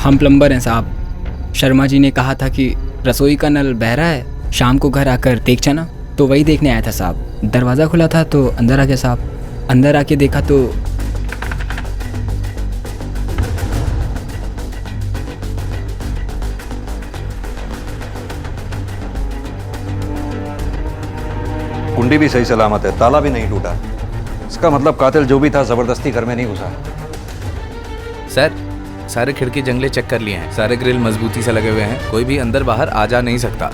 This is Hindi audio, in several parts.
हम प्लम्बर हैं साहब। शर्मा जी ने कहा था कि रसोई का नल बह रहा है, शाम को घर आकर देख जाना। तो वही देखने आया था साहब। दरवाज़ा खुला था तो अंदर आ गया साहब। अंदर आके देखा तो कुंडी भी सही सलामत है, ताला भी नहीं टूटा। इसका मतलब कातिल जो भी था जबरदस्ती घर में नहीं घुसा। सर, सारे खिड़की जंगले चेक कर लिए हैं, सारे ग्रिल मजबूती से लगे हुए हैं, कोई भी अंदर बाहर आ जा नहीं सकता।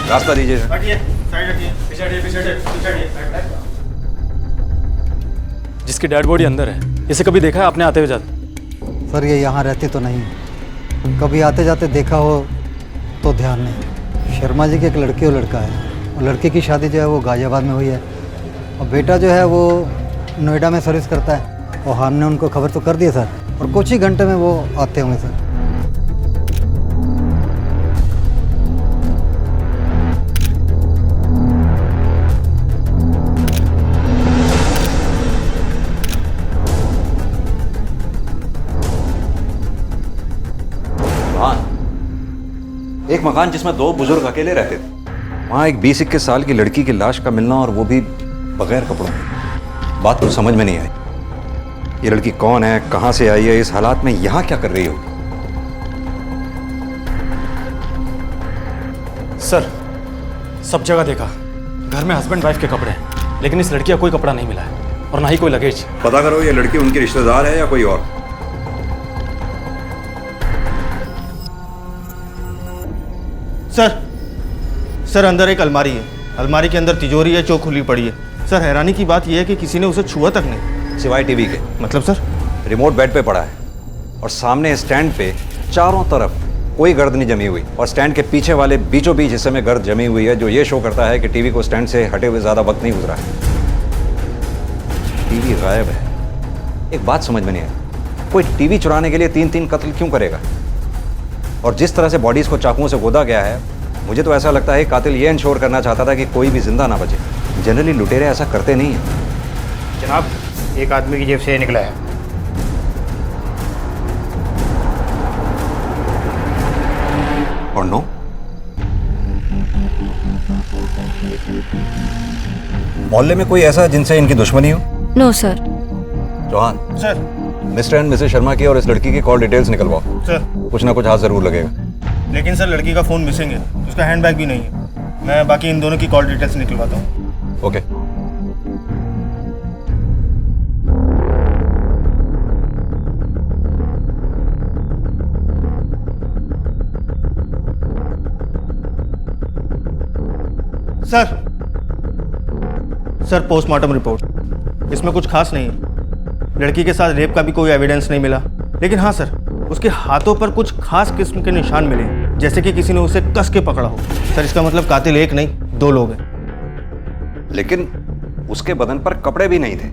रास्ता दीजिए। जिसकी डेड बॉडी अंदर है, इसे कभी देखा है आपने आते हुए जाते? सर ये यहाँ रहते तो नहीं, कभी आते जाते देखा हो तो ध्यान नहीं। शर्मा जी के एक लड़के और लड़का है, और लड़के की शादी जो है वो गाजियाबाद में हुई है, और बेटा जो है वो नोएडा में सर्विस करता है। और हमने उनको खबर तो कर दी सर, और कुछ ही घंटे में वो आते होंगे सर। एक मकान जिसमें दो बुजुर्ग अकेले रहते थे, वहां एक 20-21 साल की लड़की की लाश का मिलना, और वो भी बगैर कपड़ों। बात तो समझ में नहीं आई। ये लड़की कौन है, कहां से आई है, इस हालात में यहां क्या कर रही हो? सर, सब जगह देखा, घर में हस्बैंड वाइफ के कपड़े हैं, लेकिन इस लड़की का कोई कपड़ा नहीं मिला है, और ना ही कोई लगेज। पता करो ये लड़की उनकी रिश्तेदार है या कोई और। सर अंदर एक अलमारी है, अलमारी के अंदर तिजोरी है, चौक खुली पड़ी है। सर हैरानी की बात यह है कि किसी ने उसे छुआ तक नहीं, सिवाय टीवी के। मतलब सर रिमोट बेड पे पड़ा है, और सामने स्टैंड पे चारों तरफ कोई गर्द नहीं जमी हुई, और स्टैंड के पीछे वाले बीचों बीच हिस्से में गर्द जमी हुई है, जो ये शो करता है कि टीवी को स्टैंड से हटे हुए ज्यादा वक्त नहीं गुजरा है। टीवी गायब है। एक बात समझ में नहीं आई, कोई टीवी चुराने के लिए 3-3 कत्ल क्यों करेगा? और जिस तरह से बॉडीज को चाकुओं से गोदा गया है, मुझे तो ऐसा लगता है कातिल ये इंश्योर करना चाहता था कि कोई भी जिंदा ना बचे। जनरली लुटेरे ऐसा करते नहीं हैं। जनाब, एक आदमी की जेब से निकला है। और नो, मोहल्ले में कोई ऐसा जिनसे इनकी दुश्मनी हो? No sir. Chauhan, sir Mr and Mrs Sharma की और इस लड़की की कॉल डिटेल्स निकलवाओ। सर कुछ ना कुछ हाथ जरूर लगेगा। लेकिन सर लड़की का फ़ोन मिसिंग है, उसका हैंडबैग भी नहीं है। मैं बाकी इन दोनों की कॉल डिटेल्स निकलवाता हूँ। ओके। सर पोस्टमार्टम रिपोर्ट, इसमें कुछ खास नहीं है। लड़की के साथ रेप का भी कोई एविडेंस नहीं मिला, लेकिन हाँ सर, उसके हाथों पर कुछ खास किस्म के निशान मिले, जैसे कि किसी ने उसे कस के पकड़ा हो। सर इसका मतलब कातिल एक नहीं, 2 लोग हैं। लेकिन उसके बदन पर कपड़े भी नहीं थे,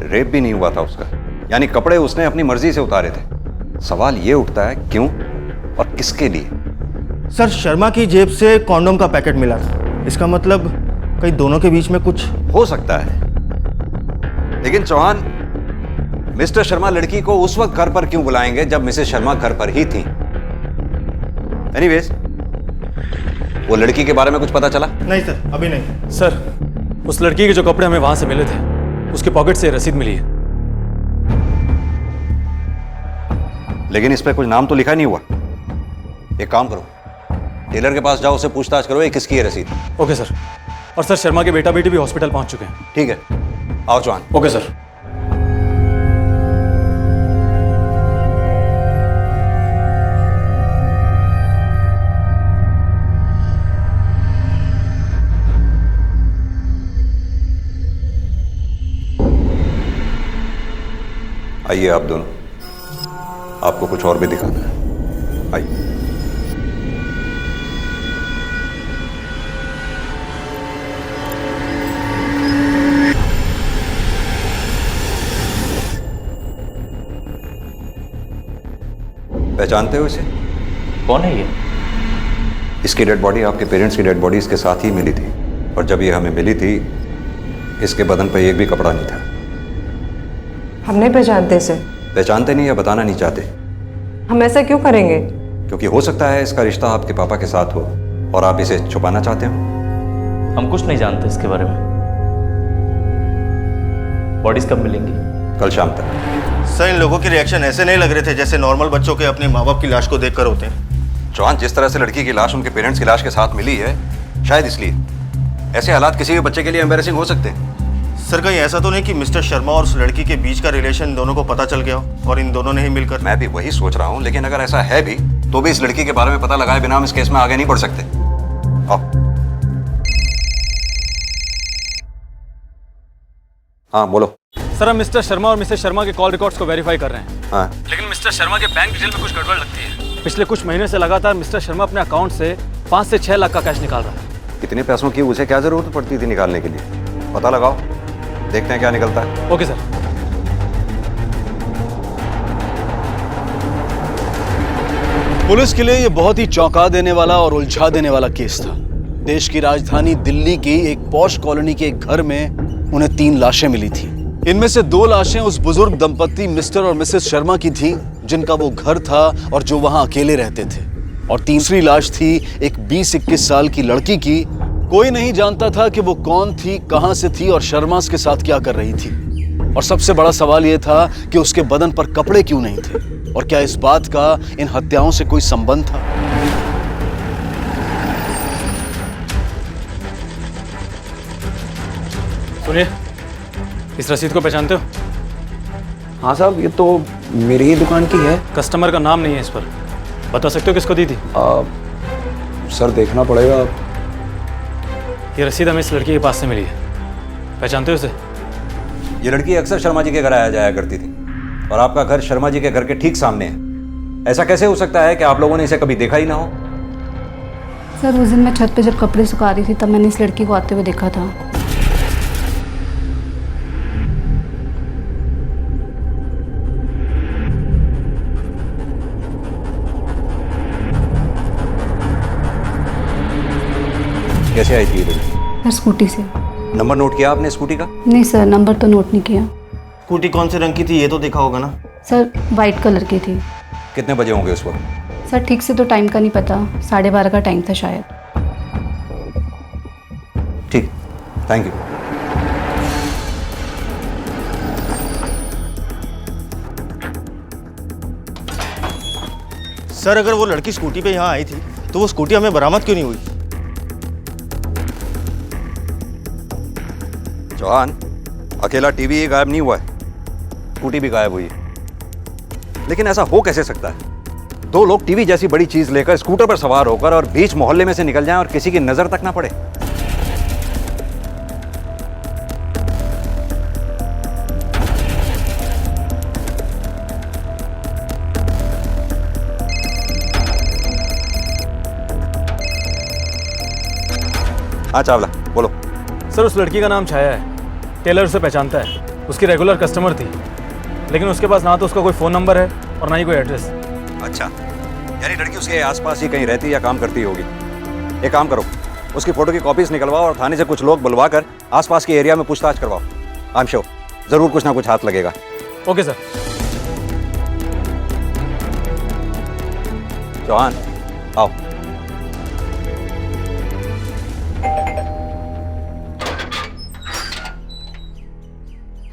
रेप भी नहीं हुआ था उसका, यानी कपड़े उसने अपनी मर्जी से उतारे थे। सवाल ये उठता है क्यों और किसके लिए? सर शर्मा की जेब से कॉन्डोम का पैकेट मिला था, इसका मतलब कहीं दोनों के बीच में कुछ हो सकता है। लेकिन चौहान, मिस्टर शर्मा लड़की को उस वक्त घर पर क्यों बुलाएंगे जब मिसेस शर्मा घर पर ही थी? एनीवेज, वो लड़की के बारे में कुछ पता चला? नहीं सर, अभी नहीं। सर, उस लड़की के जो कपड़े हमें वहां से मिले थे, उसके पॉकेट से रसीद मिली है। लेकिन इस पे कुछ नाम तो लिखा नहीं हुआ। एक काम करो, टेलर के पास जाओ, उसे पूछताछ करो ये किसकी है रसीद। Okay sir. और सर, शर्मा के बेटा बेटी भी हॉस्पिटल पहुंच चुके हैं। ठीक है, आओ चौहान। Okay sir. आइए आप दोनों, आपको कुछ और भी दिखाना है। आइए। पहचानते हो इसे? कौन है ये? इसकी डेड बॉडी आपके पेरेंट्स की डेड बॉडी इसके साथ ही मिली थी, और जब ये हमें मिली थी इसके बदन पर एक भी कपड़ा नहीं था। हम नहीं पहचानते इसे। पहचानते नहीं या बताना नहीं चाहते? हम ऐसा क्यों करेंगे? क्योंकि हो सकता है इसका रिश्ता आपके पापा के साथ हो और आप इसे छुपाना चाहते हो। हम कुछ नहीं जानते इसके बारे में। बॉडीज कब मिलेंगी? कल शाम तक। सर, इन लोगों के रिएक्शन ऐसे नहीं लग रहे थे जैसे नॉर्मल बच्चों के अपने माँ बाप की लाश को देखकर होते हैं। चौहान, जिस तरह से लड़की की लाश उनके पेरेंट्स की लाश के साथ मिली है, शायद इसलिए ऐसे हालात किसी भी बच्चे के लिए एम्बैरेसिंग हो सकते हैं। सर, कहीं ऐसा तो नहीं कि मिस्टर शर्मा और उस लड़की के बीच का रिलेशन इन दोनों को पता चल गया हो और इन दोनों ने ही मिलकर? मैं भी वही सोच रहा हूँ, लेकिन अगर ऐसा है भी तो भी इस लड़की के बारे में पता लगाए बिना हम इस केस में आगे नहीं बढ़ सकते। आओ। हाँ बोलो। सर, हम मिस्टर शर्मा और मिसेस शर्मा के कॉल रिकॉर्ड्स को वेरीफाई कर रहे हैं। हाँ, लेकिन मिस्टर शर्मा के बैंक डिटेल में कुछ गड़बड़ लगती है। पिछले कुछ महीने से लगातार मिस्टर शर्मा अपने अकाउंट से 5 से 6 लाख का कैश निकाल रहा है। इतने पैसों की उसे क्या जरूरत पड़ती थी निकालने के लिए? पता लगाओ, देखते हैं क्या निकलता है। Okay sir. पुलिस के लिए ये बहुत ही चौंका देने वाला और उलझा देने वाला केस था। देश की राजधानी दिल्ली की एक पॉश कॉलोनी के एक घर में उन्हें 3 लाशें मिली थी। इनमें से 2 लाशें उस बुजुर्ग दंपत्ति मिस्टर और मिसेस शर्मा की थीं, जिनका वो घर था और जो वहां अकेले रहते थे, और तीसरी लाश थी एक 20-21 साल की लड़की की। कोई नहीं जानता था कि वो कौन थी, कहां से थी और शर्मास के साथ क्या कर रही थी। और सबसे बड़ा सवाल यह था कि उसके बदन पर कपड़े क्यों नहीं थे, और क्या इस बात का इन हत्याओं से कोई संबंध था? सुनिए, इस रसीद को पहचानते हो? हाँ साहब, ये तो मेरी ही दुकान की है। कस्टमर का नाम नहीं है इस पर। बता सकते हो किसको दी थी? सर, देखना पड़ेगा। ये रसीद हमें इस लड़की के पास से मिली है। पहचानते हो इसे? ये लड़की अक्सर शर्मा जी के घर आया जाया करती थी, और आपका घर शर्मा जी के घर के ठीक सामने है। ऐसा कैसे हो सकता है कि आप लोगों ने इसे कभी देखा ही ना हो? सर, उस दिन मैं छत पे जब कपड़े सुखा रही थी तब मैंने इस लड़की को आते हुए देखा था। कैसे आई थी ये लड़की? सर, स्कूटी से। नंबर नोट किया आपने स्कूटी का? नहीं सर, नंबर तो नोट नहीं किया। स्कूटी कौन से रंग की थी ये तो देखा होगा ना? सर, वाइट कलर की थी। कितने बजे होंगे उस वक्त? सर, ठीक से तो टाइम का नहीं पता, 12:30 का टाइम था शायद। ठीक, थैंक यू। सर, अगर वो लड़की स्कूटी पे यहाँ आई थी तो वो स्कूटी हमें बरामद क्यों नहीं हुई? चौहान, अकेला टीवी ही गायब नहीं हुआ है, स्कूटी भी गायब हुई है। लेकिन ऐसा हो कैसे सकता है? 2 लोग टीवी जैसी बड़ी चीज लेकर स्कूटर पर सवार होकर और बीच मोहल्ले में से निकल जाएं और किसी की नजर तक ना पड़े। हाँ चावला, बोलो। सर, उस लड़की का नाम छाया है। टेलर उसे पहचानता है, उसकी रेगुलर कस्टमर थी। लेकिन उसके पास ना तो उसका कोई फ़ोन नंबर है और ना ही कोई एड्रेस। अच्छा, यानी लड़की उसके आसपास ही कहीं रहती या काम करती होगी। एक काम करो, उसकी फ़ोटो की कॉपीज निकलवाओ और थाने से कुछ लोग बुलवा कर आसपास के एरिया में पूछताछ करवाओ। आई एम श्योर ज़रूर कुछ ना कुछ हाथ लगेगा। Okay sir. चौहान, आओ।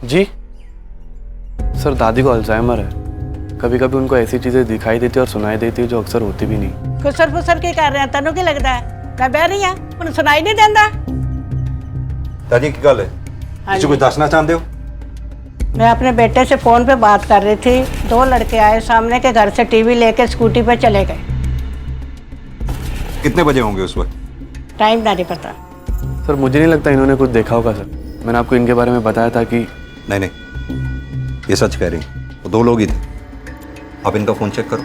जी सर, दादी को अल्जाइमर है। कभी कभी उनको ऐसी चीजें दिखाई देती और सुनाई देती जो अक्सर होती भी नहीं। खुसर फुसर के कर रहे हैं, तेनों की लगता है मैं बह रही हूं, उन्हें सुनाई नहीं देता। दादी की गल है, किसी कुछ दसना चाहते हो? मैं अपने बेटे से फोन पे बात कर रही थी, 2 लड़के आए सामने के घर से टीवी लेके स्कूटी पे चले गए। कितने बजे होंगे उस वक्त? टाइम नहीं पता सर। मुझे नहीं लगता इन्होंने कुछ देखा होगा सर। मैंने आपको इनके बारे में बताया था कि नहीं, ये सच कह रही हैं, वो 2 लोग ही थे। आप इनका फ़ोन चेक करो।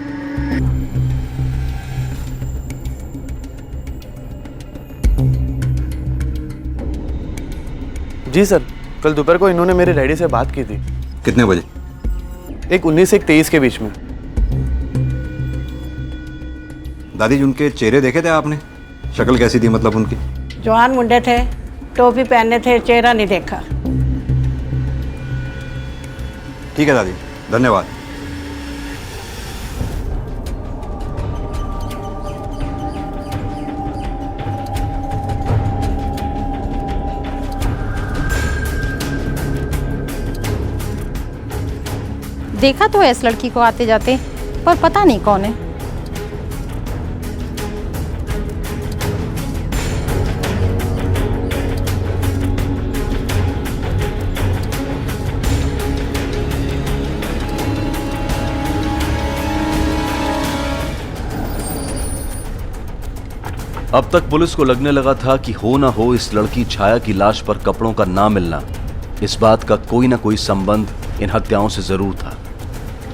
जी सर, कल दोपहर को इन्होंने मेरे डैडी से बात की थी। कितने बजे? एक 19 से 23 के बीच में। दादी जी उनके चेहरे देखे थे आपने? शक्ल कैसी थी मतलब उनकी? जवान मुंडे थे, टोपी पहने थे, चेहरा नहीं देखा। ठीक है दादी, धन्यवाद। देखा तो है इस लड़की को आते जाते, पर पता नहीं कौन है। अब तक पुलिस को लगने लगा था कि हो ना हो इस लड़की छाया की लाश पर कपड़ों का ना मिलना, इस बात का कोई ना कोई संबंध इन हत्याओं से जरूर था।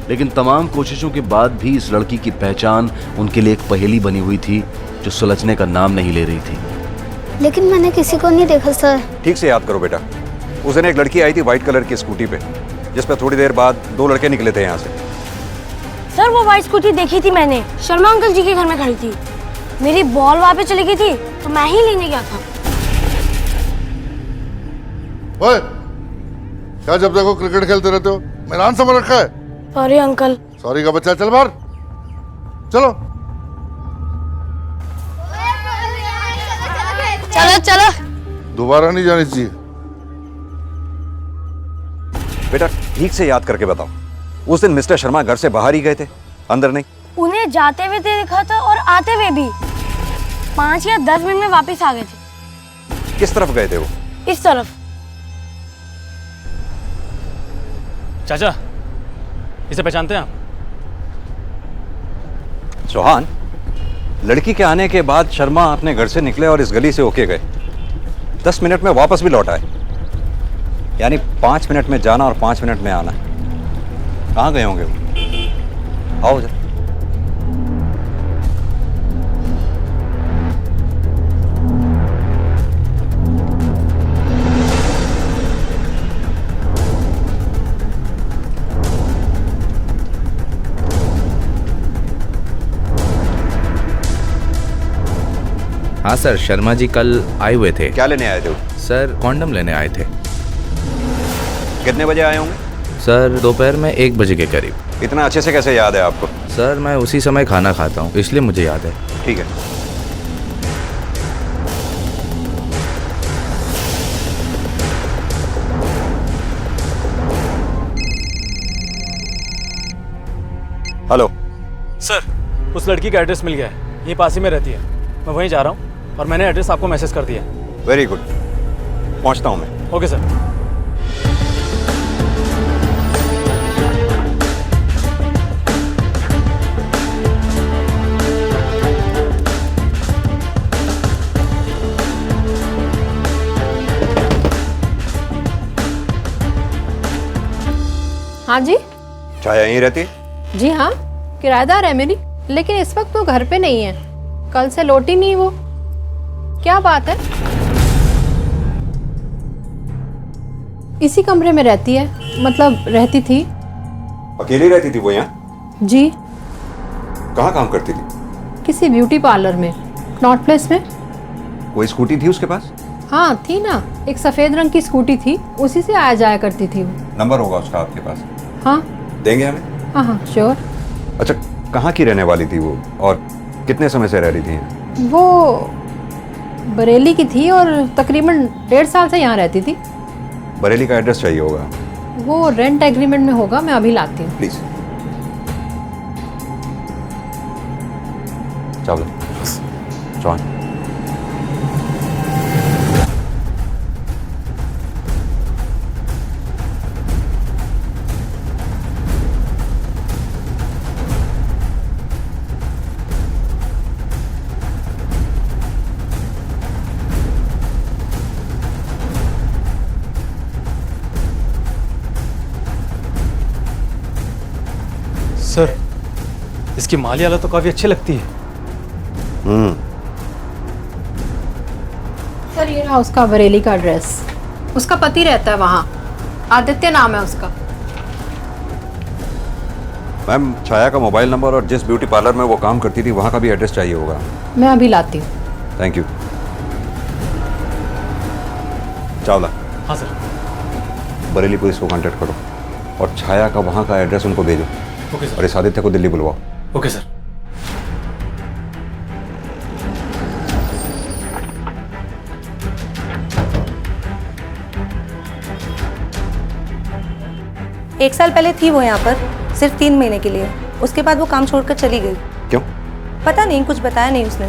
लेकिन तमाम कोशिशों के बाद भी इस लड़की की पहचान उनके लिए एक पहेली बनी हुई थी जो सुलझने का नाम नहीं ले रही थी। लेकिन मैंने किसी को नहीं देखा सर। ठीक से याद करो बेटा। उस दिन एक लड़की आई थी व्हाइट कलर की स्कूटी पे, जिस पर थोड़ी देर बाद 2 लड़के निकले थे यहाँ से। सर वो व्हाइट स्कूटी देखी थी मैंने, शर्मा अंकल जी के घर में खड़ी थी। मेरी बॉल वहाँ पे चली गई थी तो मैं ही लेने गया था। ओए, क्या जब देखो क्रिकेट खेलते रहते हो? मैदान समझ रखा है? Sorry uncle. सॉरी का बच्चा, चल बाहर चलो। चलो चलो। दोबारा नहीं जानी चाहिए। बेटा ठीक से याद करके बताओ, उस दिन मिस्टर शर्मा घर से बाहर ही गए थे, अंदर नहीं? उन्हें जाते हुए देखा था और आते हुए भी। 5 या 10 मिनट में वापस आ गए थे। किस तरफ गए थे वो? इस तरफ। चाचा, इसे पहचानते हैं आप? चौहान, लड़की के आने के बाद शर्मा अपने घर से निकले और इस गली से होके गए। 10 मिनट में वापस भी लौट आए, यानी 5 मिनट में जाना और 5 मिनट में आना। कहाँ गए होंगे वो? आओ जरा। हाँ सर, शर्मा जी कल आए हुए थे। क्या लेने आए थे वो? सर कॉन्डम लेने आए थे। कितने बजे आए होंगे? सर दोपहर में 1 बजे के करीब। इतना अच्छे से कैसे याद है आपको? सर मैं उसी समय खाना खाता हूँ, इसलिए मुझे याद है। ठीक है। हेलो सर, उस लड़की का एड्रेस मिल गया है, यहीं पास ही में रहती है। मैं वहीं जा रहा हूँ और मैंने एड्रेस आपको मैसेज कर दिया है। वेरी गुड, पहुँचता हूँ मैं। Okay sir. हाँ जी। छाया यहीं रहती है? जी हाँ, किराएदार है मेरी, लेकिन इस वक्त वो घर पे नहीं है। कल से लौटी नहीं वो। क्या बात है? इसी कमरे में रहती है, मतलब रहती थी। अकेली रहती थी वो यहाँ? जी। कहाँ काम करती थी? किसी ब्यूटी पार्लर में, नॉट प्लेस में। कोई स्कूटी थी उसके पास? हाँ थी ना, एक सफेद रंग की स्कूटी थी, उसी से आया जाया करती थी वो। नंबर होगा उसका आपके पास? हाँ। देंगे हमें? हाँ हाँ श्योर। अच्छा, कहाँ की रहने वाली थी वो और कितने समय से रह रही थी? वो बरेली की थी और तकरीबन 1.5 साल से यहाँ रहती थी। बरेली का एड्रेस चाहिए होगा। वो रेंट एग्रीमेंट में होगा, मैं अभी लाती हूँ। प्लीज। चलो चौहान। सर, इसकी माली हालत तो काफी अच्छी लगती है। सर ये रहा उसका बरेली का एड्रेस। उसका पति रहता है वहाँ, आदित्य नाम है उसका। मैम, छाया का मोबाइल नंबर और जिस ब्यूटी पार्लर में वो काम करती थी वहाँ का भी एड्रेस चाहिए होगा। मैं अभी लाती हूँ। Thank you. चावला। हाँ सर। बरेली पुलिस को कांटेक्ट करो और छाया का वहाँ का एड्रेस उनको भेजो। Okay sir. और इस आदित्य को दिल्ली बुलवाओ। Okay sir. एक साल पहले थी वो यहाँ पर, सिर्फ 3 महीने के लिए। उसके बाद वो काम छोड़कर चली गई। क्यों? पता नहीं, कुछ बताया नहीं उसने।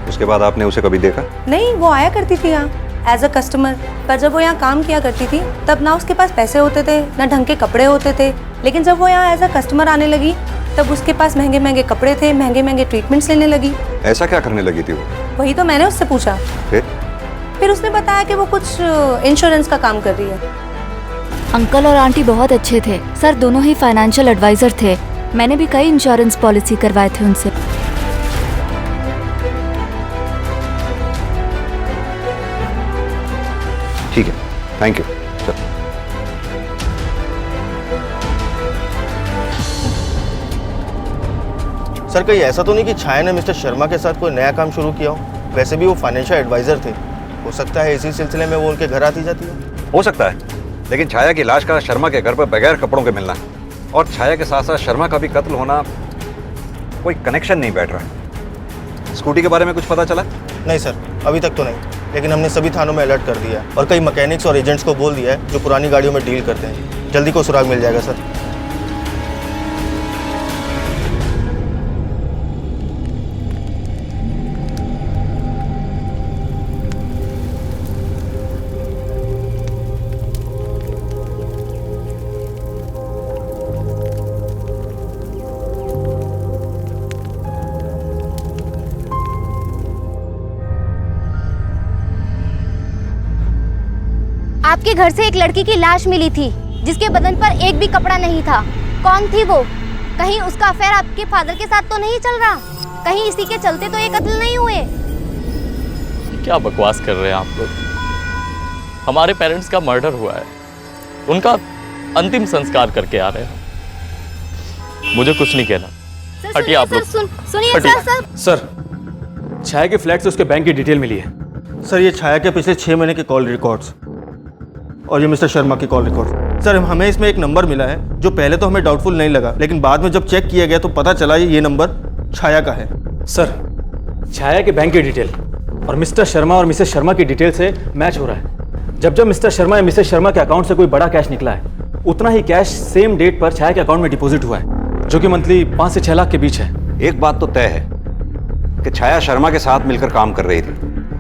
उसके बाद आपने उसे कभी देखा? नहीं, वो आया करती थी यहाँ एज अ कस्टमर, पर जब वो यहाँ काम किया करती थी तब ना उसके पास पैसे होते थे ना ढंग के कपड़े होते थे। लेकिन जब वो यहाँ एज अ कस्टमर आने लगी तब उसके पास महंगे महंगे कपड़े थे, महंगे महंगे ट्रीटमेंट्स लेने लगी। ऐसा क्या करने लगी थी वो? वही तो मैंने उससे पूछा। फिर उसने बताया कि वो कुछ इंश्योरेंस का काम कर रही है। अंकल और आंटी बहुत अच्छे थे सर, दोनों ही फाइनेंशियल एडवाइजर थे। मैंने भी कई इंश्योरेंस पॉलिसी करवाए थे उनसे। ठीक है, थैंक यू। सर कहीं ऐसा तो नहीं कि छाया ने मिस्टर शर्मा के साथ कोई नया काम शुरू किया हो? वैसे भी वो फाइनेंशियल एडवाइजर थे, हो सकता है इसी सिलसिले में वो उनके घर आती जाती है। हो सकता है, लेकिन छाया की लाश का शर्मा के घर पर बगैर कपड़ों के मिलना और छाया के साथ साथ शर्मा का भी कत्ल होना, कोई कनेक्शन नहीं बैठ रहा है। स्कूटी के बारे में कुछ पता चला? नहीं सर, अभी तक तो नहीं, लेकिन हमने सभी थानों में अलर्ट कर दिया है और कई मैकेनिक्स और एजेंट्स को बोल दिया है जो पुरानी गाड़ियों में डील करते हैं। जल्दी को सुराग मिल जाएगा सर। आपके घर से एक लड़की की लाश मिली थी जिसके बदन पर एक भी कपड़ा नहीं था। कौन थी वो? कहीं उसका अफेयर आपके फादर के साथ तो नहीं चल रहा? कहीं इसी के चलते तो ये कत्ल नहीं हुए? क्या बकवास कर रहे हैं आप लोग? हमारे पेरेंट्स का मर्डर हुआ है, उनका अंतिम संस्कार करके आ रहे हैं। मुझे कुछ नहीं कहना। हटिए आप लोग। सुनिए सर। सर, छाया के फ्लैट से उसके बैंक की डिटेल मिली है। सर ये छाया के पिछले 6 महीने के कॉल रिकॉर्ड्स और ये मिस्टर शर्मा की कॉल रिकॉर्ड। सर हमें इसमें एक नंबर मिला है जो पहले तो हमें डाउटफुल नहीं लगा, लेकिन बाद में जब चेक किया गया तो पता चला ये नंबर छाया का है। सर, छाया के बैंक की डिटेल और मिस्टर शर्मा और मिसेस शर्मा की डिटेल से मैच हो रहा है। जब मिस्टर शर्मा या मिसेस शर्मा के अकाउंट से कोई बड़ा कैश निकला है, उतना ही कैश सेम डेट पर छाया के अकाउंट में डिपॉजिट हुआ है, जो कि मंथली 5 से 6 लाख के बीच है। एक बात तो तय है कि छाया शर्मा के साथ मिलकर काम कर रही थी,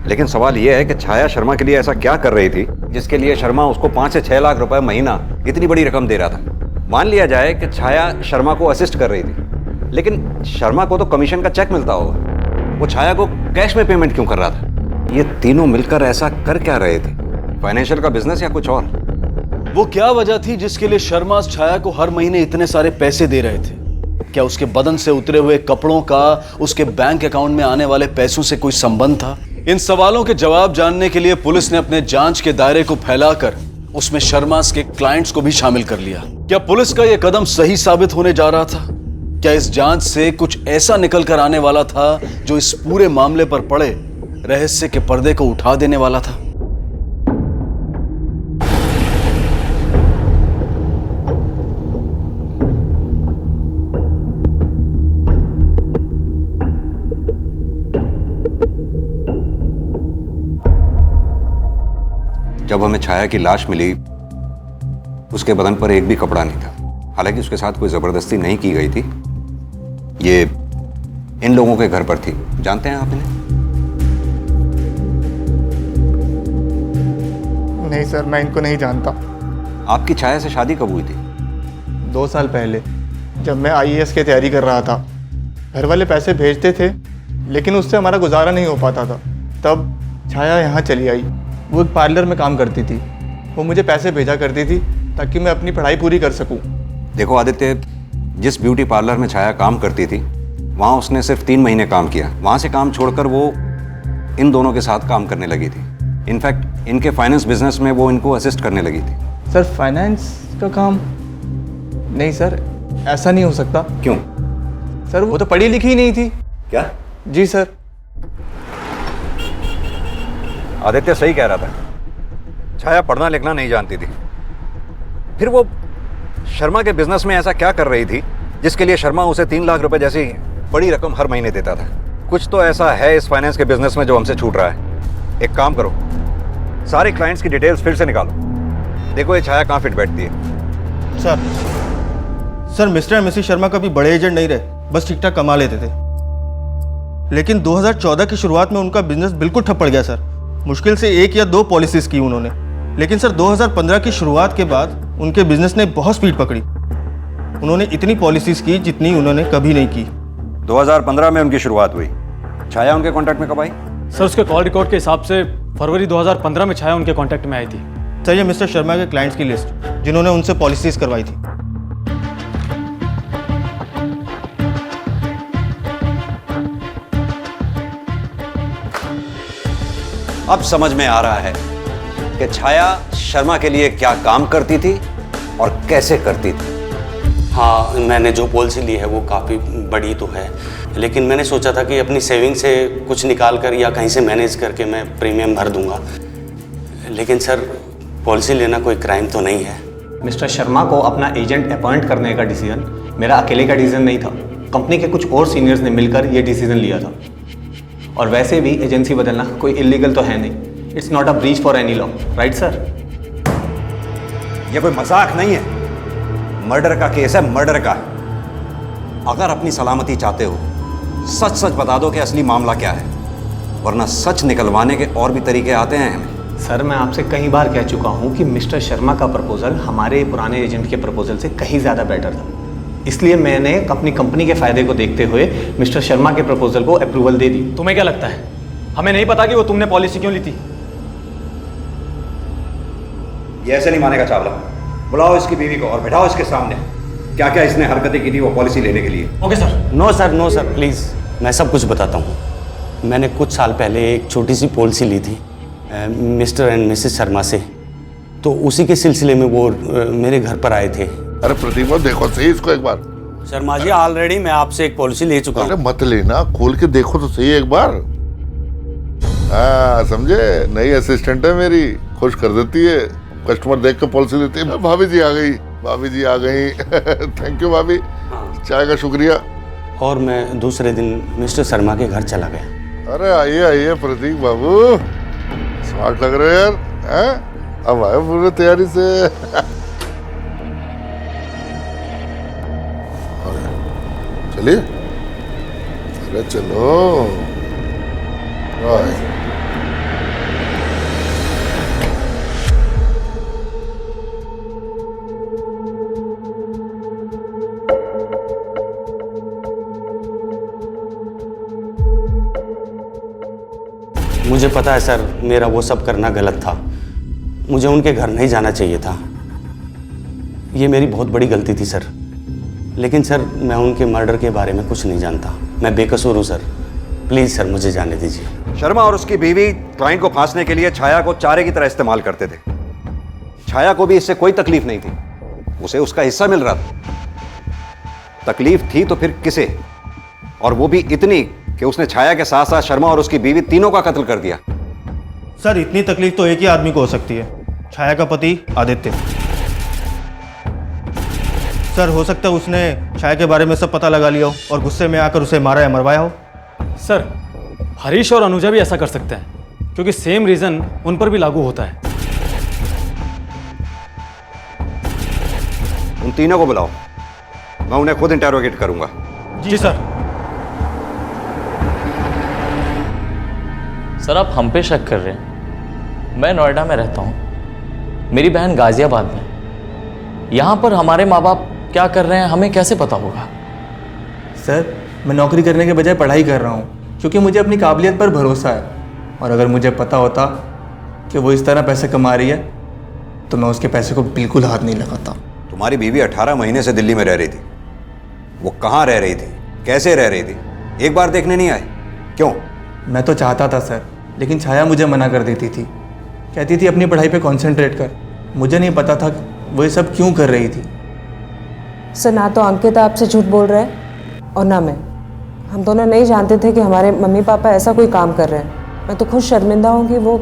लेकिन सवाल यह है कि छाया शर्मा के लिए ऐसा क्या कर रही थी जिसके लिए शर्मा उसको 5 से 6 लाख रुपए महीना इतनी बड़ी रकम दे रहा था। मान लिया जाए कि छाया शर्मा को असिस्ट कर रही थी, लेकिन शर्मा को तो कमीशन का चेक मिलता होगा, वो छाया को कैश में पेमेंट क्यों कर रहा था? ये तीनों मिलकर ऐसा कर क्या रहे थे? फाइनेंशियल का बिजनेस या कुछ और? वो क्या वजह थी जिसके लिए शर्मा छाया को हर महीने इतने सारे पैसे दे रहे थे? क्या उसके बदन से उतरे हुए कपड़ों का उसके बैंक अकाउंट में आने वाले पैसों से कोई संबंध था? इन सवालों के जवाब जानने के लिए पुलिस ने अपने जांच के दायरे को फैलाकर उसमें शर्मा के क्लाइंट्स को भी शामिल कर लिया। क्या पुलिस का यह कदम सही साबित होने जा रहा था? क्या इस जांच से कुछ ऐसा निकल कर आने वाला था जो इस पूरे मामले पर पड़े रहस्य के पर्दे को उठा देने वाला था? जब हमें छाया की लाश मिली, उसके बदन पर एक भी कपड़ा नहीं था। हालांकि उसके साथ कोई जबरदस्ती नहीं की गई थी। ये इन लोगों के घर पर थी। जानते हैं आप इन्हें? नहीं सर, मैं इनको नहीं जानता। आपकी छाया से शादी कब हुई थी? 2 साल पहले, जब मैं IAS की तैयारी कर रहा था। घर वाले पैसे भेजते थे, लेकिन उससे हमारा गुजारा नहीं हो पाता था। तब छाया यहाँ चली आई। वो एक पार्लर में काम करती थी। वो मुझे पैसे भेजा करती थी ताकि मैं अपनी पढ़ाई पूरी कर सकूं। देखो आदित्य, जिस ब्यूटी पार्लर में छाया काम करती थी, वहाँ उसने सिर्फ 3 महीने काम किया। वहाँ से काम छोड़कर वो इन दोनों के साथ काम करने लगी थी। इनफैक्ट इनके फाइनेंस बिजनेस में वो इनको असिस्ट करने लगी थी। सर फाइनेंस का काम? नहीं सर, ऐसा नहीं हो सकता। क्यों? सर वो तो पढ़ी लिखी ही नहीं थी। क्या? जी सर। आदित्य सही कह रहा था, छाया पढ़ना लिखना नहीं जानती थी। फिर वो शर्मा के बिजनेस में ऐसा क्या कर रही थी जिसके लिए शर्मा उसे 3 लाख रुपए जैसी बड़ी रकम हर महीने देता था? कुछ तो ऐसा है इस फाइनेंस के बिजनेस में जो हमसे छूट रहा है। एक काम करो, सारे क्लाइंट्स की डिटेल्स फिर से निकालो, देखो ये छाया कहाँ फिट बैठती है। Sir Mr and Mrs Sharma कभी बड़े एजेंट नहीं रहे, बस ठीक ठाक कमा लेते थे। लेकिन 2014 की शुरुआत में उनका बिजनेस बिल्कुल ठप पड़ गया सर। मुश्किल से 1 या 2 पॉलिसीज की उन्होंने, लेकिन सर 2015 की शुरुआत के बाद उनके बिजनेस ने बहुत स्पीड पकड़ी। उन्होंने इतनी पॉलिसीज की जितनी उन्होंने कभी नहीं की। 2015 में उनकी शुरुआत हुई। छाया उनके कॉन्टैक्ट में कब आई? सर उसके कॉल रिकॉर्ड के हिसाब से फरवरी 2015 में छाया उनके कॉन्टैक्ट में आई थी। सर ये मिस्टर शर्मा के क्लाइंट्स की लिस्ट जिन्होंने उनसे पॉलिसीज करवाई थी। अब समझ में आ रहा है कि छाया शर्मा के लिए क्या काम करती थी और कैसे करती थी। हाँ, मैंने जो पॉलिसी ली है वो काफ़ी बड़ी तो है, लेकिन मैंने सोचा था कि अपनी सेविंग से कुछ निकाल कर या कहीं से मैनेज करके मैं प्रीमियम भर दूंगा। लेकिन सर पॉलिसी लेना कोई क्राइम तो नहीं है। मिस्टर शर्मा को अपना एजेंट अपॉइंट करने का डिसीजन मेरा अकेले का डिसीजन नहीं था, कंपनी के कुछ और सीनियर्स ने मिलकर ये डिसीजन लिया था। और वैसे भी एजेंसी बदलना कोई इलीगल तो है नहीं। It's not a breach for any law, right sir? ये कोई मजाक नहीं है, मर्डर का केस है, मर्डर का। अगर अपनी सलामती चाहते हो सच सच बता दो कि असली मामला क्या है, वरना सच निकलवाने के और भी तरीके आते हैं हमें। सर मैं आपसे कई बार कह चुका हूँ कि मिस्टर शर्मा का प्रपोजल हमारे पुराने एजेंट के प्रपोजल से कहीं ज़्यादा बेटर था, इसलिए मैंने अपनी कंपनी के फायदे को देखते हुए मिस्टर शर्मा के प्रपोजल को अप्रूवल दे दी। तुम्हें क्या लगता है हमें नहीं पता कि वो तुमने पॉलिसी क्यों ली थी? ये ऐसे नहीं मानेगा चावला। बुलाओ इसकी बीवी को और बैठाओ इसके सामने, क्या क्या इसने हरकतें की थी वो पॉलिसी लेने के लिए। Okay sir. No sir please, मैं सब कुछ बताता हूँ। मैंने कुछ साल पहले एक छोटी सी पॉलिसी ली थी मिस्टर एंड मिसेस शर्मा से, तो उसी के सिलसिले में वो मेरे घर पर आए थे। अरे प्रतिभा देखो सही इसको एक बार। शर्मा जी ऑलरेडी मैं आपसे एक पॉलिसी ले चुका हूँ। अरे मत लेना, खोल के देखो तो सही एक बार। हाँ समझे, नई असिस्टेंट है मेरी, खुश कर देती है, कस्टमर देख के पॉलिसी देती है। भाभी जी आ गई, भाभी जी आ गई। थैंक यू भाभी, चाय का शुक्रिया। और मैं दूसरे दिन मिस्टर शर्मा के घर चला गया। अरे आइए आइए प्रतीक बाबू, स्मार्ट लग रहे हो यार। हैं? अब आए पूरी तैयारी से। चलिए, अरे चलो। मुझे पता है सर, मेरा वो सब करना गलत था। मुझे उनके घर नहीं जाना चाहिए था, ये मेरी बहुत बड़ी गलती थी सर। लेकिन सर मैं उनके मर्डर के बारे में कुछ नहीं जानता, मैं बेकसूर हूँ सर। प्लीज़ सर मुझे जाने दीजिए। शर्मा और उसकी बीवी क्लाइंट को फांसने के लिए छाया को चारे की तरह इस्तेमाल करते थे। छाया को भी इससे कोई तकलीफ नहीं थी, उसे उसका हिस्सा मिल रहा था। तकलीफ थी तो फिर किसे, और वो भी इतनी कि उसने छाया के साथ साथ शर्मा और उसकी बीवी तीनों का कत्ल कर दिया। सर इतनी तकलीफ तो एक ही आदमी को हो सकती है, छाया का पति आदित्य। सर हो सकता है उसने छाया के बारे में सब पता लगा लिया हो और गुस्से में आकर उसे मारा या मरवाया हो। सर हरीश और अनुजा भी ऐसा कर सकते हैं, क्योंकि सेम रीजन उन पर भी लागू होता है। उन तीनों को बुलाओ, मैं उन्हें खुद इंटेरोगेट करूंगा। जी सर। सर आप हम पे शक कर रहे हैं? मैं नोएडा में रहता हूँ, मेरी बहन गाजियाबाद में। यहाँ पर हमारे माँ बाप क्या कर रहे हैं हमें कैसे पता होगा? सर मैं नौकरी करने के बजाय पढ़ाई कर रहा हूँ, क्योंकि मुझे अपनी काबिलियत पर भरोसा है। और अगर मुझे पता होता कि वो इस तरह पैसे कमा रही है तो मैं उसके पैसे को बिल्कुल हाथ नहीं लगाता। तुम्हारी बीवी 18 महीने से दिल्ली में रह रही थी, वो कहाँ रह रही थी, कैसे रह रही थी, एक बार देखने नहीं आए? क्यों? मैं तो चाहता था सर, लेकिन छाया मुझे मना कर देती थी, कहती थी अपनी पढ़ाई पे कंसंट्रेट कर। मुझे नहीं पता था वो ये सब क्यों कर रही थी। सर ना तो अंकित आपसे झूठ बोल रहा है और ना मैं। हम दोनों नहीं जानते थे कि हमारे मम्मी पापा ऐसा कोई काम कर रहे हैं। मैं तो खुद शर्मिंदा हूँ कि वो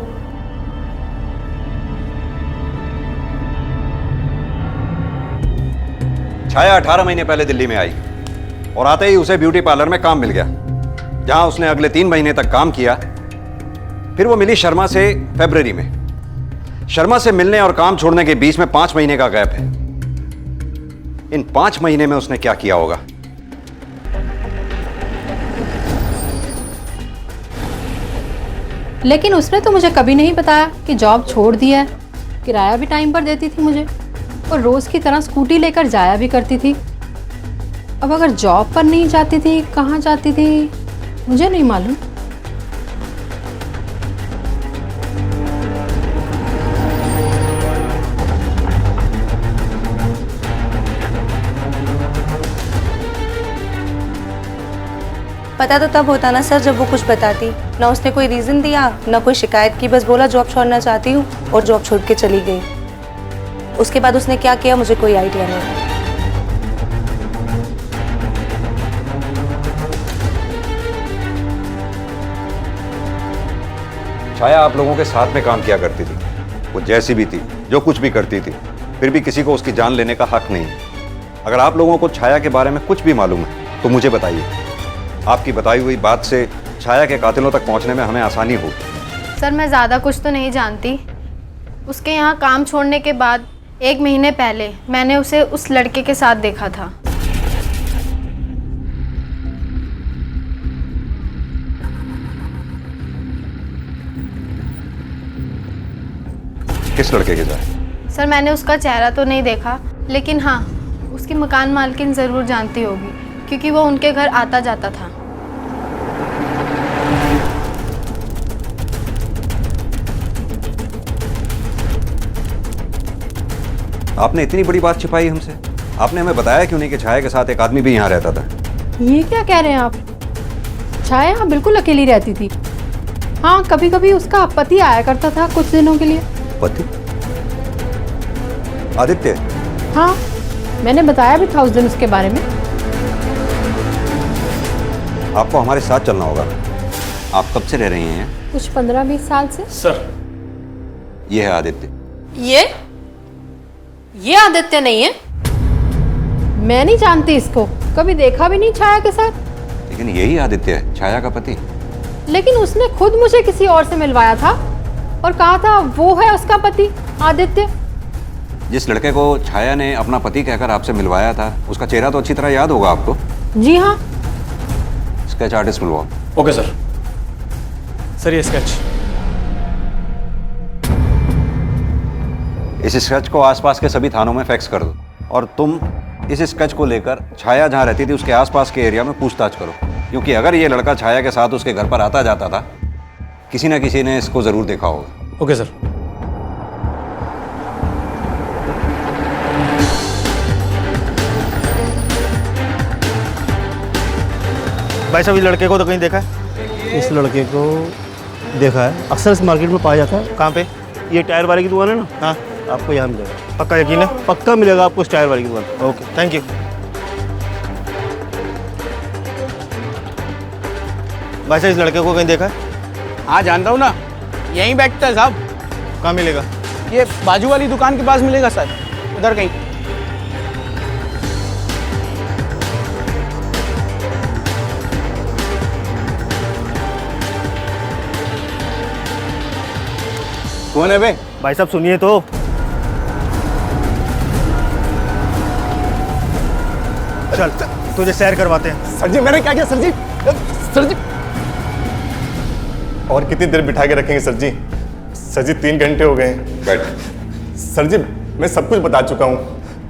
छाया 18 महीने पहले दिल्ली में आई और आते ही उसे ब्यूटी पार्लर में काम मिल गया, जहां उसने अगले 3 महीने तक काम किया। फिर वो मिली शर्मा से फरवरी में। शर्मा से मिलने और काम छोड़ने के बीच में 5 महीने का गैप है। इन 5 महीने में उसने क्या किया होगा? लेकिन उसने तो मुझे कभी नहीं बताया कि जॉब छोड़ दिया है। किराया भी टाइम पर देती थी मुझे और रोज़ की तरह स्कूटी लेकर जाया भी करती थी। अब अगर जॉब पर नहीं जाती थी, कहाँ जाती थी मुझे नहीं मालूम। पता तो तब होता ना सर जब वो कुछ बताती। ना उसने कोई रीज़न दिया ना कोई शिकायत की, बस बोला जॉब छोड़ना चाहती हूँ और जॉब छोड़ के चली गई। उसके बाद उसने क्या किया मुझे कोई आइडिया नहीं। छाया आप लोगों के साथ में काम किया करती थी। वो जैसी भी थी, जो कुछ भी करती थी, फिर भी किसी को उसकी जान लेने का हक नहीं। अगर आप लोगों को छाया के बारे में कुछ भी मालूम है तो मुझे बताइए। आपकी बताई हुई बात से छाया के कातिलों तक पहुंचने में हमें आसानी होगी। सर मैं ज़्यादा कुछ तो नहीं जानती। उसके यहाँ काम छोड़ने के बाद 1 महीने पहले मैंने उसे उस लड़के के साथ देखा था। किस लड़के के साथ? सर मैंने उसका चेहरा तो नहीं देखा, लेकिन हाँ उसकी मकान मालकिन ज़रूर जानती होगी क्योंकि वो उनके घर आता जाता था। आपने इतनी बड़ी बात छिपाई हमसे? आपने हमें बताया क्यों नहीं कि छाया के साथ एक आदमी भी यहाँ रहता था? ये क्या कह रहे हैं आप? छाया यहाँ बिल्कुल अकेली रहती थी। हाँ कभी कभी उसका पति आया करता था कुछ दिनों के लिए। पति? आदित्य? हाँ मैंने बताया भी था उस दिन उसके बारे में। आपको हमारे साथ चलना होगा। आप कब से रह रही हैं? कुछ 15-20 साल से। सर ये है आदित्य। ये आदित्य नहीं है। मैं नहीं जानती इसको, कभी देखा भी नहीं छाया के साथ। लेकिन यही आदित्य है, छाया का पति। लेकिन उसने खुद मुझे किसी और से मिलवाया था और कहा था वो है उसका पति आदित्य। जिस लड़के को छाया ने अपना पति कहकर आपसे मिलवाया था उसका चेहरा तो अच्छी तरह याद होगा आपको। जी हाँ। स्केच आर्टिस्ट मिलवाओ। Okay sir. सर ये स्केच। इस स्केच को आसपास के सभी थानों में फैक्स कर दो और तुम इस स्केच को लेकर छाया जहां रहती थी उसके आसपास के एरिया में पूछताछ करो, क्योंकि अगर ये लड़का छाया के साथ उसके घर पर आता जाता था किसी न किसी ने इसको जरूर देखा होगा। Okay sir. भाई साहब इस लड़के को तो कहीं देखा है? इस लड़के को देखा है, अक्सर इस मार्केट में पाया जाता है। कहाँ पे? ये टायर वाले की दुकान है ना। हाँ आपको यहाँ मिलेगा। पक्का यकीन है? पक्का मिलेगा आपको इस टायर वाले की दुकान। Okay thank you. भाई साहब इस लड़के को कहीं देखा है? हाँ जानता हूँ ना, यहीं बैठता है साहब। कहाँ मिलेगा? ये बाजू वाली दुकान के पास मिलेगा सर, उधर कहीं। कौन है बे? भाई साहब सुनिए तो। चल तुझे सैर करवाते हैं। सर जी मैंने क्या किया सर जी? सर जी और कितनी देर बिठा के रखेंगे सर जी? सर जी 3 घंटे हो गए हैं। बैठ। सर जी मैं सब कुछ बता चुका हूँ,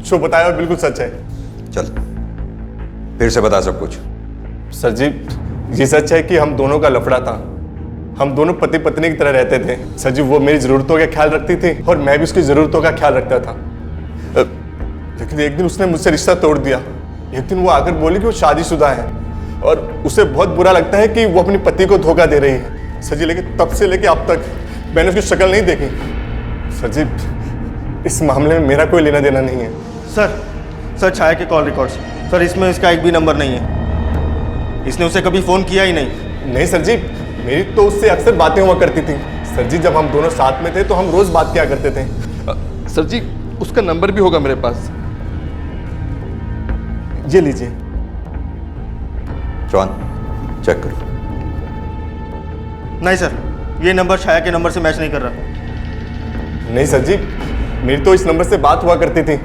जो बताया वो बिल्कुल सच है। चल फिर से बता सब कुछ। सर जी ये सच है कि हम दोनों का लफड़ा था। हम दोनों पति पत्नी की तरह रहते थे। सर जी वो मेरी ज़रूरतों का ख्याल रखती थी और मैं भी उसकी ज़रूरतों का ख्याल रखता था। लेकिन एक दिन उसने मुझसे रिश्ता तोड़ दिया। एक दिन वो आकर बोली कि वो शादीशुदा है और उसे बहुत बुरा लगता है कि वो अपने पति को धोखा दे रही है। सर जी लेकिन तब से लेके अब तक मैंने उसकी शक्ल नहीं देखी। सर जी इस मामले में मेरा कोई लेना देना नहीं है। सर सर छाया के कॉल रिकॉर्ड्स, सर इसमें इसका एक भी नंबर नहीं है। इसने उसे कभी फ़ोन किया ही नहीं। नहीं सर जी, मेरी तो उससे अक्सर बातें हुआ करती थी। सर जी जब हम दोनों साथ में थे तो हम रोज बात किया करते थे। सर जी उसका नंबर भी होगा मेरे पास। ये लीजिए। जॉन चेक करो। नहीं सर, ये नंबर छाया के नंबर से मैच नहीं कर रहा। नहीं सर जी, मेरी तो इस नंबर से बात हुआ करती थी।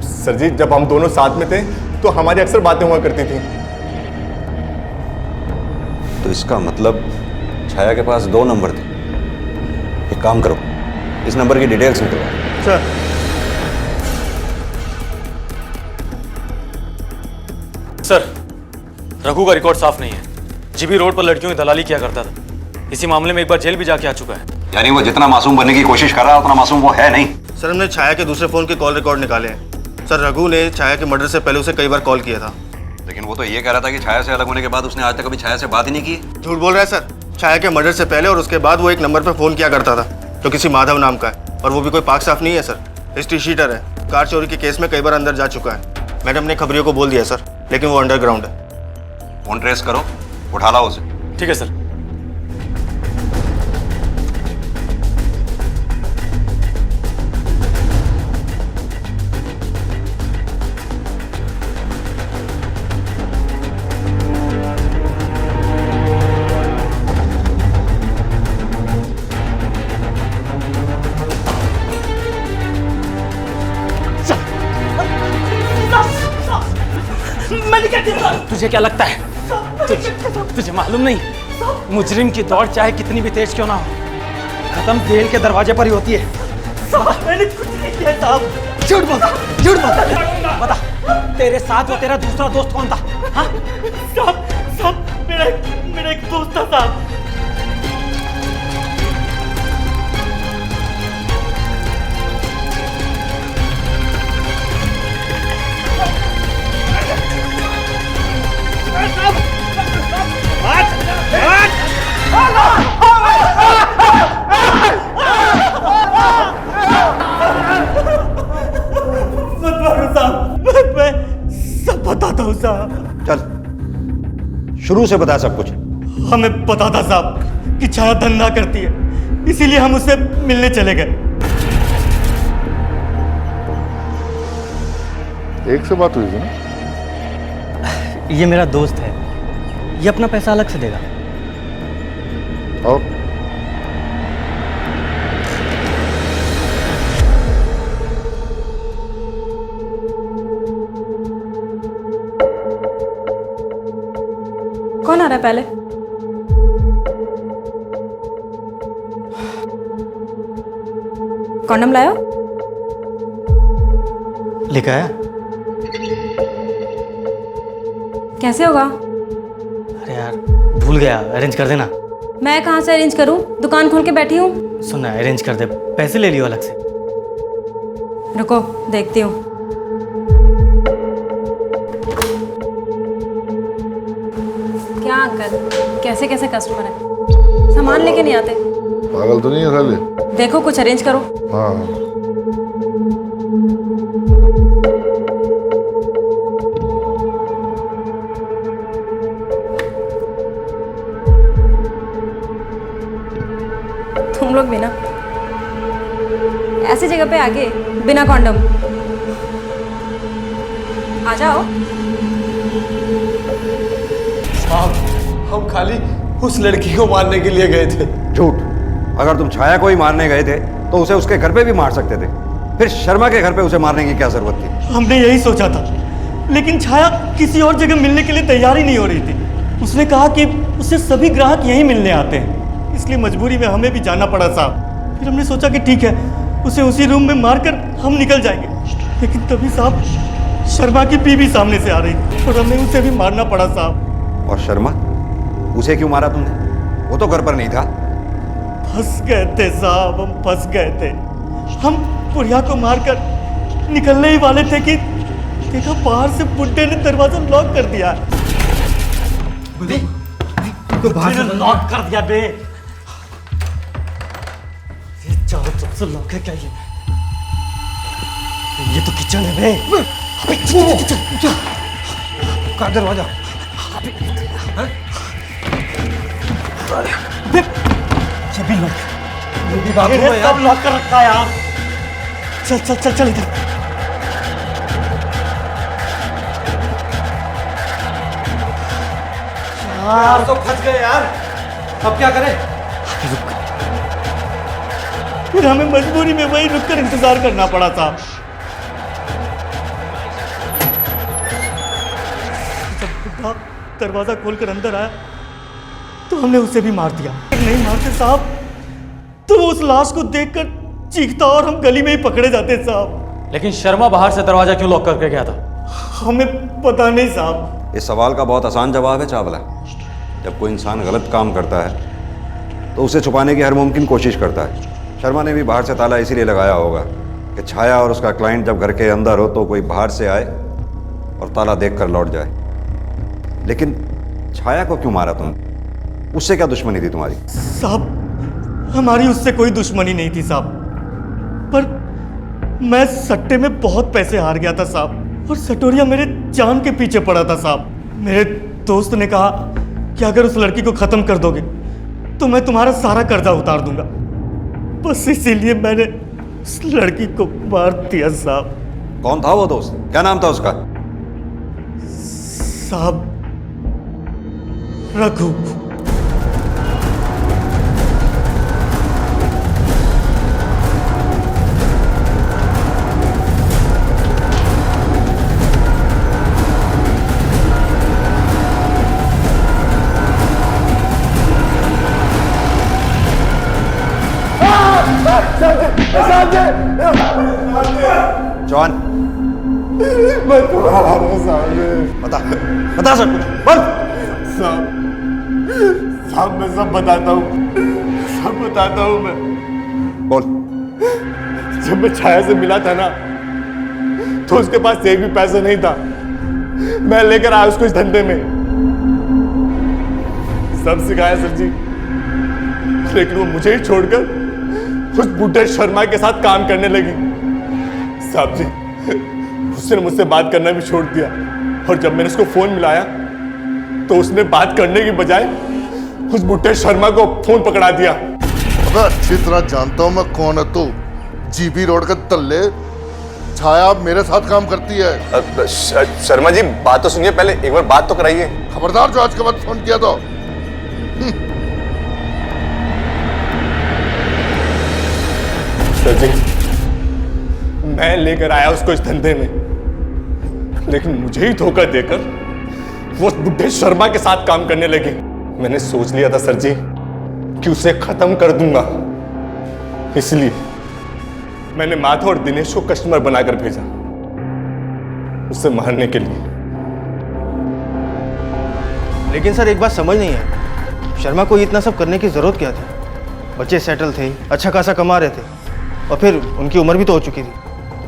सर जी जब हम दोनों साथ में थे तो हमारी अक्सर बातें हुआ करती थी। तो इसका मतलब छाया के पास 2 नंबर थे। एक काम करो, इस नंबर की डिटेल्स निकलवाओ। सर सर, रघु का रिकॉर्ड साफ नहीं है। जीबी रोड पर लड़कियों की दलाली किया करता था। इसी मामले में एक बार जेल भी जाके आ चुका है। यानी वो जितना मासूम बनने की कोशिश कर रहा है उतना मासूम वो है नहीं। सर हमने छाया के दूसरे फ़ोन के कॉल रिकॉर्ड निकाले हैं। सर रघु ने छाया के मर्डर से पहले उसे कई बार कॉल किया था। लेकिन वो तो ये कह रहा था कि छाया से अलग होने के बाद उसने आज तक कभी छाया से बात ही नहीं की। झूठ बोल रहा है सर। छाया के मर्डर से पहले और उसके बाद वो एक नंबर पर फ़ोन किया करता था जो किसी माधव नाम का है, और वो भी कोई पाक साफ नहीं है सर। हिस्ट्री शीटर है। कार चोरी के केस में कई बार अंदर जा चुका है। मैडम ने खबरियों को बोल दिया सर, लेकिन वो अंडरग्राउंड है। फोन ट्रेस करो, उठा लाओ उसे। ठीक है सर। तुझे क्या लगता है तुझे मालूम नहीं, मुजरिम की दौड़ चाहे कितनी भी तेज क्यों ना हो, खत्म जेल के दरवाजे पर ही होती है। मैंने कुछ नहीं किया साहब। झूठ बोल, झूठ बोल। बता तेरे साथ वो तेरा दूसरा दोस्त कौन था? हाँ साहब, मेरा एक दोस्त था साहब। मैं सब बताता हूँ साहब। चल शुरू से बता सब कुछ। हमें पता था साहब कि छाया धंधा करती है, इसीलिए हम उससे मिलने चले गए। एक से बात हुई थी ना? ये मेरा दोस्त है, ये अपना पैसा अलग से देगा। और कौन आ रहा है पहले? कॉन्डम लाया? लेकर आया? कैसे होगा? अरे यार भूल गया, अरेंज कर देना। मैं कहाँ से अरेंज करूँ? दुकान खोल के बैठी हूँ। सुनना, अरेंज कर दे, पैसे ले लियो अलग से। रुको देखती हूँ। क्या अंकल, कैसे कैसे कस्टमर है, सामान लेके नहीं आते। पागल तो नहीं है साले? देखो कुछ अरेंज करो। हाँ तुम लोग भी ना ऐसी जगह पे आगे बिना कॉन्डम। आ जाओ। हम खाली उस लड़की को मारने के लिए गए थे। झूठ। अगर तुम छाया को ही मारने गए थे तो उसे उसके घर पे भी मार सकते थे। फिर शर्मा के घर पे उसे मारने की क्या जरूरत थी? हमने यही सोचा था, लेकिन छाया किसी और जगह मिलने के लिए तैयार ही नहीं हो रही थी। उसने कहा कि उससे सभी ग्राहक यहीं मिलने आते हैं, इसलिए मजबूरी में हमें भी जाना पड़ा साहब। फिर हमने सोचा कि ठीक है, उसे उसी रूम में मारकर हम निकल जाएंगे, लेकिन तभी साहब शर्मा की बीवी सामने से आ रही थी और हमें उसे भी मारना पड़ा साहब। और शर्मा, उसे क्यों मारा तुमने? वो तो घर पर नहीं था। फंस गए थे साहब, हम फंस गए थे। हम बुढ़िया को मारकर निकलने ही वाले थे कि देखा बाहर से बुड्ढे ने दरवाजा लॉक कर दिया। लॉक कर दिया बे। ये चारों तरफ से लॉक है क्या? ये ये तो किचन है बे। का दरवाजा। ये भी लॉक। ये भी बाथरूम है यार। सब लॉक कर रखा है यार। चल चल चल चल इधर। यार तो फंस गए यार, अब क्या करें? फिर हमें मजबूरी में वही रुककर इंतजार करना पड़ा था। जब बुढ़ा दरवाजा खोलकर अंदर आया तो हमने उसे भी मार दिया। नहीं मारते साहब तो वो उस लाश को देखकर चीखता और हम गली में ही पकड़े जाते साहब। लेकिन शर्मा बाहर से दरवाजा क्यों लॉक करके गया था? हमें पता नहीं साहब। इस सवाल का बहुत आसान जवाब है चावला। जब कोई इंसान गलत काम करता है तो उसे छुपाने की हर मुमकिन कोशिश करता है। शर्मा ने भी बाहर से ताला इसीलिए लगाया होगा कि छाया और उसका क्लाइंट जब घर के अंदर हो तो कोई बाहर से आए और ताला देखकर लौट जाए। लेकिन छाया को क्यों मारा तुमने? उससे क्या दुश्मनी थी तुम्हारी? साहब हमारी उससे कोई दुश्मनी नहीं थी साहब, पर मैं सट्टे में बहुत पैसे हार गया था साहब और सटोरिया मेरे जान के पीछे पड़ा था साहब। मेरे दोस्त ने कहा कि अगर उस लड़की को खत्म कर दोगे तो मैं तुम्हारा सारा कर्जा उतार दूंगा। बस इसीलिए मैंने उस लड़की को मार दिया साहब। कौन था वो दोस्त? क्या नाम था उसका? साहब रघु। जॉन मैं तुम्हारा सामने बता सब कुछ बोल। साहब मैं सब बताता हूँ मैं। बोल। जब मैं छाया से मिला था ना तो उसके पास एक भी पैसा नहीं था। मैं लेकर आया उसको इस धंधे में। सब सिखाया सर जी, लेकिन वो मुझे ही छोड़कर उस बुढ़े शर्मा के साथ काम करने लगी। साहब जी उसने मुझसे बात करना भी छोड़ दिया और जब मैंने उसको फोन मिलाया तो उसने बात करने की बजाय उस बुढ़े शर्मा को फोन पकड़ा दिया। अबे अच्छी तरह जानता हूं मैं कौन है तू। जीबी रोड के तल्ले छाया मेरे साथ काम करती है। शर्मा जी बात तो सुनिए, पहले एक बार बात तो कराइए। खबरदार जो आज के बाद फोन किया तो। सर जी मैं लेकर आया उसको इस धंधे में, लेकिन मुझे ही धोखा देकर वो उस बुढ़े शर्मा के साथ काम करने लगी। मैंने सोच लिया था सर जी कि उसे खत्म कर दूंगा, इसलिए मैंने माधव और दिनेश को कस्टमर बनाकर भेजा उसे मारने के लिए। लेकिन सर एक बात समझ नहीं है, शर्मा को इतना सब करने की जरूरत क्या थी? बच्चे सेटल थे, अच्छा खासा कमा रहे थे और फिर उनकी उम्र भी तो हो चुकी थी,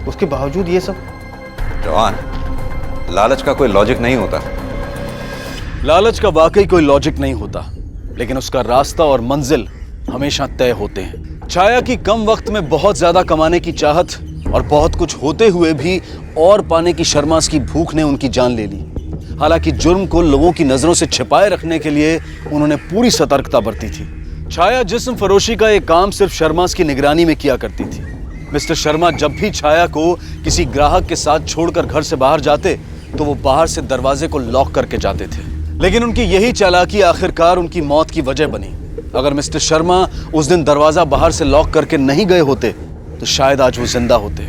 उसके बावजूद ये सब। जवान, लालच का कोई लॉजिक नहीं होता। लालच का वाकई कोई लॉजिक नहीं होता, लेकिन उसका रास्ता और मंजिल हमेशा तय होते हैं। छाया की कम वक्त में बहुत ज्यादा कमाने की चाहत और बहुत कुछ होते हुए भी और पाने की शर्मास की भूख ने उनकी जान ले ली। हालांकि जुर्म को लोगों की नजरों से छिपाए रखने के लिए उन्होंने पूरी सतर्कता बरती थी। छाया जिस्म फरोशी का एक काम सिर्फ शर्मास की निगरानी में किया करती थी। मिस्टर शर्मा जब भी छाया को किसी ग्राहक के साथ छोड़कर घर से बाहर जाते तो वो बाहर से दरवाजे को लॉक करके जाते थे, लेकिन उनकी यही चालाकी आखिरकार उनकी मौत की वजह बनी। अगर मिस्टर शर्मा उस दिन दरवाजा बाहर से लॉक करके नहीं गए होते तो शायद आज वो जिंदा होते।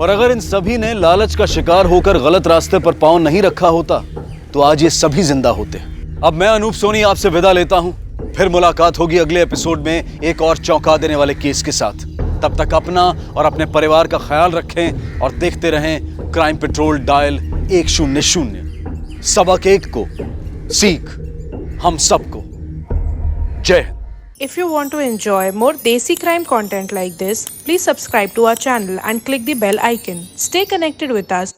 और अगर इन सभी ने लालच का शिकार होकर गलत रास्ते पर पांव नहीं रखा होता तो आज ये सभी जिंदा होते। अब मैं अनूप सोनी आपसे विदा लेता हूं, फिर मुलाकात होगी अगले एपिसोड में एक और चौंका देने वाले केस के साथ। तब तक अपना और अपने परिवार का ख्याल रखें और देखते रहें क्राइम पेट्रोल डायल 100। सबक एक को सीख हम सबको। जय Hind. If you want to enjoy more Desi crime content like this, please subscribe to our channel and click the bell icon. Stay connected with us.